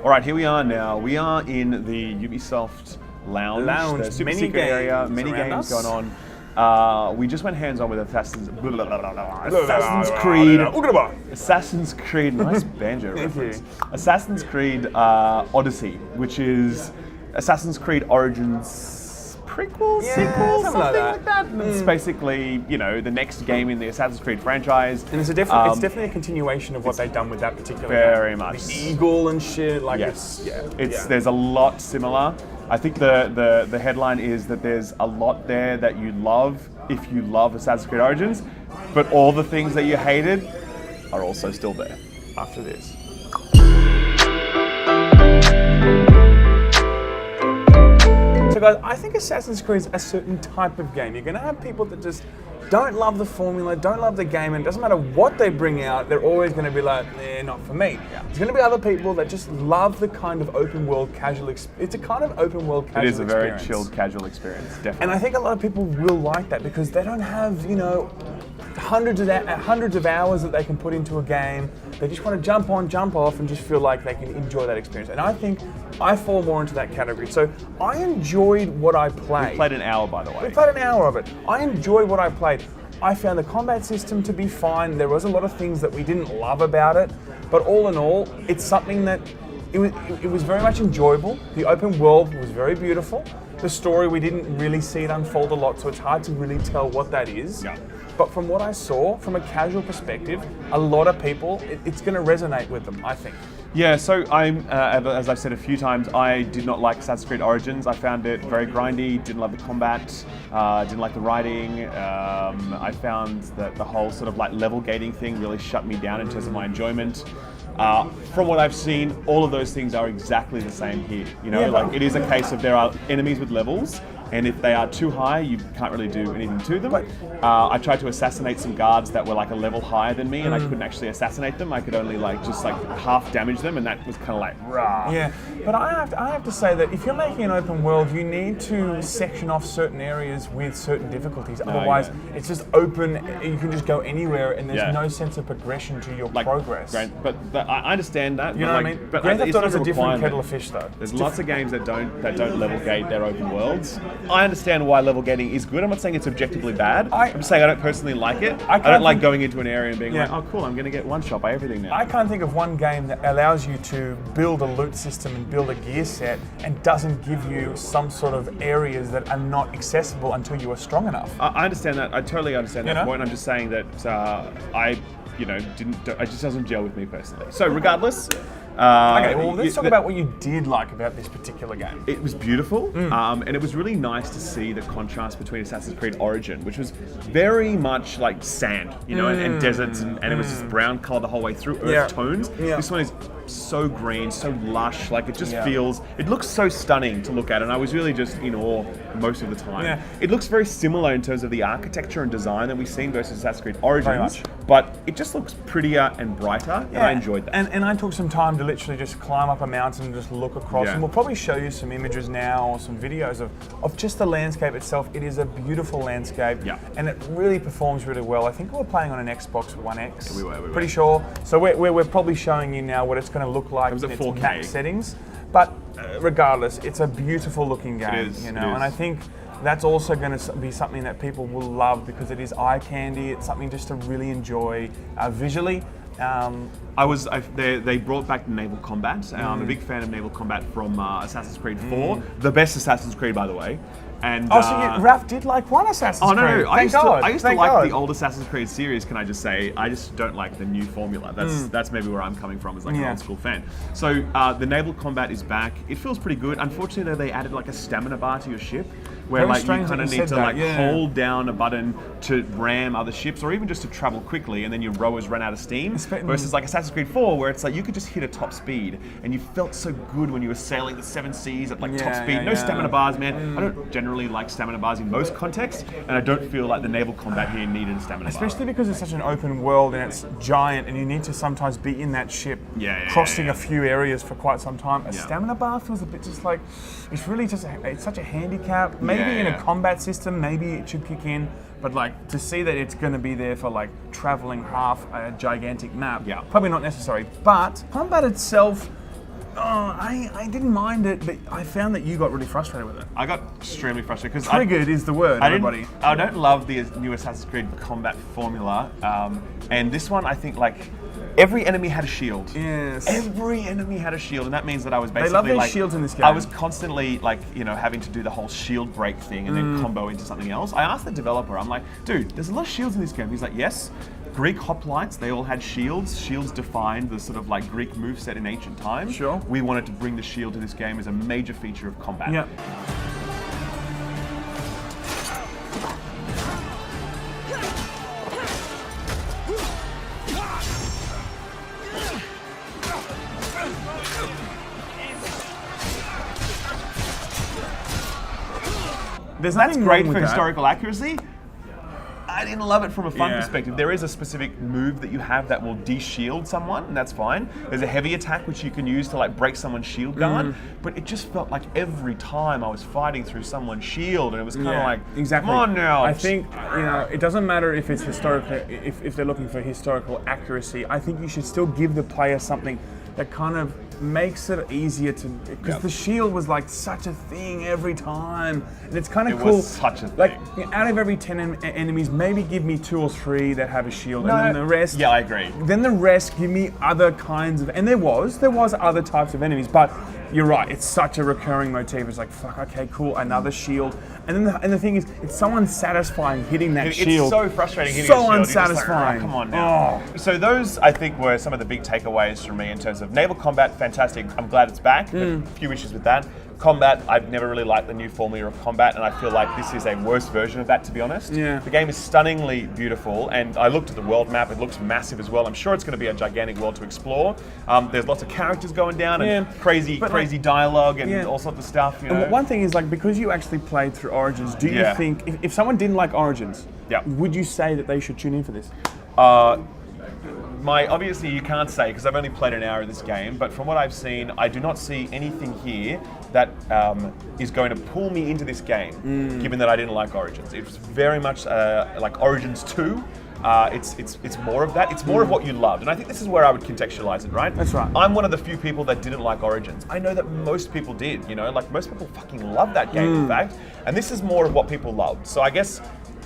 All right, here we are now. We are in the Ubisoft lounge. The super many secret games area. Many games us. going on. We just went hands-on with Assassin's Creed. Assassin's Creed. Nice banjo reference. Assassin's Creed Odyssey, which is Assassin's Creed Origins prequel, sequel, something like that. It's basically, you know, the next game in the Assassin's Creed franchise. And it's definitely a continuation of what they've done with that particular very game. much. The eagle and shit. Like There's a lot similar. I think the headline is that there's a lot there that you love if you love Assassin's Creed Origins, but all the things that you hated are also still there after this. So guys, I think Assassin's Creed is a certain type of game. You're going to have people that just don't love the formula, don't love the game, and it doesn't matter what they bring out, they're always going to be like, not for me. Yeah. There's going to be other people that just love the kind of open world casual experience. It's a kind of open world casual experience. It is a very chilled casual experience, definitely. And I think a lot of people will like that because they don't have, you know, hundreds of hours that they can put into a game. They just want to jump on, jump off, and just feel like they can enjoy that experience. And I think I fall more into that category. So I enjoyed what I played. We played an hour, by the way. We played an hour of it. I enjoyed what I played. I found the combat system to be fine. There was a lot of things that we didn't love about it, but all in all, it's something that it was very much enjoyable. The open world was very beautiful. The story, we didn't really see it unfold a lot, so it's hard to really tell what that is. Yeah. But from what I saw, from a casual perspective, a lot of people, it's going to resonate with them, I think. Yeah, so as I've said a few times, I did not like Assassin's Creed Origins. I found it very grindy, didn't love the combat, didn't like the writing. I found that the whole sort of like level gating thing really shut me down in terms of my enjoyment. From what I've seen, all of those things are exactly the same here. You know, like it is a case of there are enemies with levels, and if they are too high, you can't really do anything to them. I tried to assassinate some guards that were like a level higher than me, and I couldn't actually assassinate them. I could only just half damage them, and that was kind of like rah. Yeah, but I have to say that if you're making an open world, you need to section off certain areas with certain difficulties. Otherwise, it's just open. You can just go anywhere, and there's no sense of progression to your progress. But I understand that. You know what I mean? But Grand Theft Auto is a different kettle of fish, though. There's lots of games that don't level gate their open worlds. I understand why level gating is good. I'm not saying it's objectively bad. I'm just saying I don't personally like it. I don't like going into an area and being like, oh cool, I'm going to get one shot by everything now. I can't think of one game that allows you to build a loot system and build a gear set and doesn't give you some sort of areas that are not accessible until you are strong enough. I understand that. I totally understand that point. I'm just saying that it just doesn't gel with me personally. So regardless. Okay, well, let's talk about what you did like about this particular game. It was beautiful, and it was really nice to see the contrast between Assassin's Creed Origin, which was very much like sand, you know, and deserts, and it was just brown color the whole way through, earth tones. Yeah. This one is so green, so lush, like it just feels, it looks so stunning to look at, and I was really just in awe most of the time. Yeah. It looks very similar in terms of the architecture and design that we've seen versus Assassin's Creed Origins, but it just looks prettier and brighter, and I enjoyed that. And I took some time to literally just climb up a mountain and just look across, and we'll probably show you some images now or some videos of just the landscape itself. It is a beautiful landscape, and it really performs really well. I think we were playing on an Xbox One X. Yeah, we were. Pretty sure. So we're probably showing you now what it's going to look like in its 4K max settings. But regardless, it's a beautiful looking game, and I think that's also going to be something that people will love because it is eye candy. It's something just to really enjoy visually. They brought back naval combat. I'm a big fan of naval combat from Assassin's Creed 4, the best Assassin's Creed, by the way. And so Raph did like one Assassin's Creed. Oh no, I used to like the old Assassin's Creed series. Can I just say, I just don't like the new formula. That's maybe where I'm coming from as like an old school fan. So the naval combat is back. It feels pretty good. Unfortunately, though, they added like a stamina bar to your ship, where like you kind of need to hold down a button to ram other ships, or even just to travel quickly, and then your rowers run out of steam. Versus like Assassin's Creed 4, where it's like you could just hit a top speed, and you felt so good when you were sailing the 7 seas at like top speed. No stamina bars, man. I don't generally like stamina bars in most contexts, and I don't feel like the naval combat here needed a stamina bar. Especially because it's such an open world and it's giant, and you need to sometimes be in that ship, crossing a few areas for quite some time. A stamina bar feels a bit just like, it's really just, it's such a handicap. Maybe in a combat system, maybe it should kick in, but like to see that it's going to be there for like traveling half a gigantic map, probably not necessary. But combat itself, I didn't mind it, but I found that you got really frustrated with it. I got extremely frustrated because Triggered is the word, everybody. I don't love the new Assassin's Creed combat formula, and this one I think like every enemy had a shield. Yes. Every enemy had a shield, and that means that I was basically They love their like shields in this game. I was constantly like having to do the whole shield break thing and then combo into something else. I asked the developer, I'm like, dude, there's a lot of shields in this game. He's like, yes. Greek hoplites, they all had shields. Shields defined the sort of like Greek moveset in ancient times. Sure. We wanted to bring the shield to this game as a major feature of combat. Yep. That's great for historical accuracy. I didn't love it from a fun perspective. There is a specific move that you have that will de-shield someone, and that's fine. There's a heavy attack which you can use to like break someone's shield guard, but it just felt like every time I was fighting through someone's shield, and it was kind of like, exactly. Come on now. I think it doesn't matter if it's historical, if they're looking for historical accuracy. I think you should still give the player something that kind of makes it easier to, because the shield was like such a thing every time, and it's kind of cool. It was such a thing. Like out of every 10 enemies, maybe give me 2 or 3 that have a shield, and then the rest. Yeah, I agree. Then the rest give me other kinds of, and there was other types of enemies, but you're right. It's such a recurring motif. It's like fuck, okay, cool, another shield, and then the thing is, it's so unsatisfying hitting that shield. It's so frustrating hitting so a shield. Unsatisfying. Like, come on now. So those, I think, were some of the big takeaways from me in terms of naval combat. Fantastic. I'm glad it's back. But a few issues with that. Combat, I've never really liked the new formula of combat, and I feel like this is a worse version of that, to be honest. Yeah. The game is stunningly beautiful, and I looked at the world map. It looks massive as well. I'm sure it's going to be a gigantic world to explore. There's lots of characters going down and crazy dialogue and all sorts of stuff. And one thing is, like, because you actually played through Origins, do you think if someone didn't like Origins, would you say that they should tune in for this? Obviously you can't say because I've only played an hour of this game, but from what I've seen, I do not see anything here that is going to pull me into this game, given that I didn't like Origins. It's very much like Origins 2. It's more of that. It's more of what you loved, and I think this is where I would contextualize it, right? That's right. I'm one of the few people that didn't like Origins. I know that most people did, like most people fucking love that game, in fact, and this is more of what people loved. So I guess,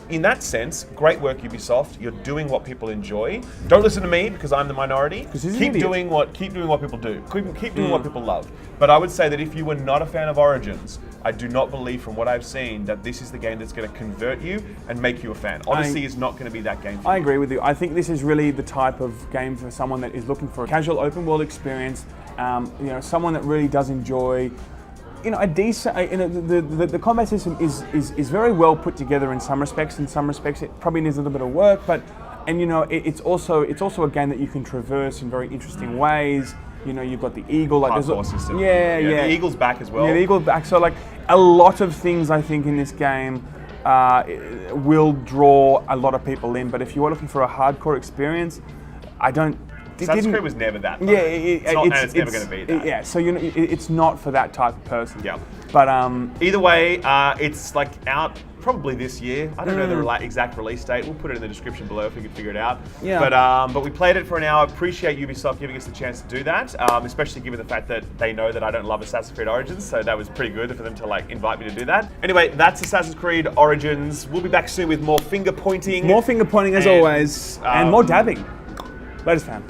in that sense, great work, Ubisoft. You're doing what people enjoy. Don't listen to me because I'm the minority. Keep doing what people do. Keep doing what people love. But I would say that if you were not a fan of Origins, I do not believe from what I've seen that this is the game that's going to convert you and make you a fan. Odyssey is not going to be that game for you. I agree with you. I think this is really the type of game for someone that is looking for a casual open world experience. Someone that really does enjoy. A decent. The combat system is very well put together in some respects. In some respects, it probably needs a little bit of work. It's also a game that you can traverse in very interesting ways. You've got the eagle. Parkour system. The eagle's back as well. Yeah, the eagle's back. So a lot of things I think in this game will draw a lot of people in. But if you are looking for a hardcore experience, I don't. Assassin's Creed was never that. Yeah, it's never going to be that. Yeah, so it's not for that type of person. Yeah. But either way, it's like out probably this year. I don't know the exact release date. We'll put it in the description below if we can figure it out. Yeah. But we played it for an hour. Appreciate Ubisoft giving us the chance to do that, especially given the fact that they know that I don't love Assassin's Creed Origins. So that was pretty good for them to invite me to do that. Anyway, that's Assassin's Creed Origins. We'll be back soon with more finger pointing. More finger pointing as always, and more dabbing. Latest fan.